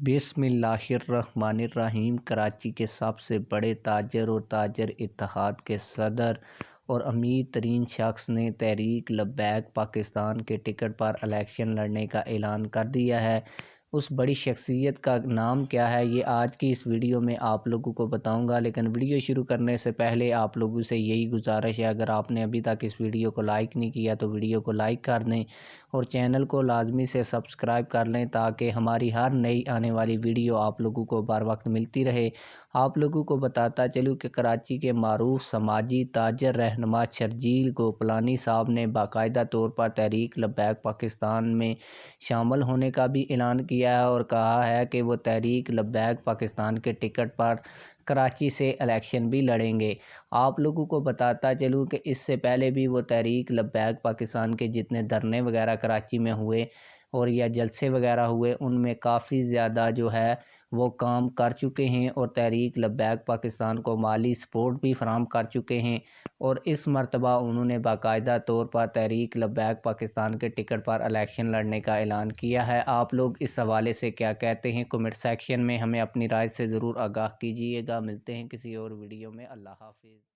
बिस्मिल्लाहिर्रहमानिर्रहीम। कराची के सबसे बड़े ताजर और ताजर इत्तेहाद के सदर और अमीर तरीन शख्स ने तहरीक लब्बैक पाकिस्तान के टिकट पर इलेक्शन लड़ने का ऐलान कर दिया है। उस बड़ी शख्सियत का नाम क्या है, ये आज की इस वीडियो में आप लोगों को बताऊंगा। लेकिन वीडियो शुरू करने से पहले आप लोगों से यही गुजारिश है, अगर आपने अभी तक इस वीडियो को लाइक नहीं किया तो वीडियो को लाइक कर दें और चैनल को लाजमी से सब्सक्राइब कर लें, ताकि हमारी हर नई आने वाली वीडियो आप लोगों को बर वक्त मिलती रहे। आप लोगों को बताता चलूँ कि कराची के मारूफ समाजी ताजर रहनुमा शर्जील गोपलानी साहब ने बाकायदा तौर पर तहरीक लब्बैक पाकिस्तान में शामिल होने का भी ऐलान किया है और कहा है कि वो तहरीक लब्बैक पाकिस्तान के टिकट पर कराची से इलेक्शन भी लड़ेंगे। आप लोगों को बताता चलूँ कि इससे पहले भी वो तहरीक लब्बैक पाकिस्तान के जितने धरने वगैरह कराची में हुए और या जलसे वगैरह हुए, उनमें काफ़ी ज़्यादा जो है वो काम कर चुके हैं और तहरीक लब्बैक पाकिस्तान को माली सपोर्ट भी फराहम कर चुके हैं। और इस मरतबा उन्होंने बाकायदा तौर पर तहरीक लब्बैक पाकिस्तान के टिकट पर इलेक्शन लड़ने का ऐलान किया है। आप लोग इस हवाले से क्या कहते हैं, कमेंट सेक्शन में हमें अपनी राय से ज़रूर आगाह कीजिएगा। मिलते हैं किसी और वीडियो में। अल्लाह हाफिज़।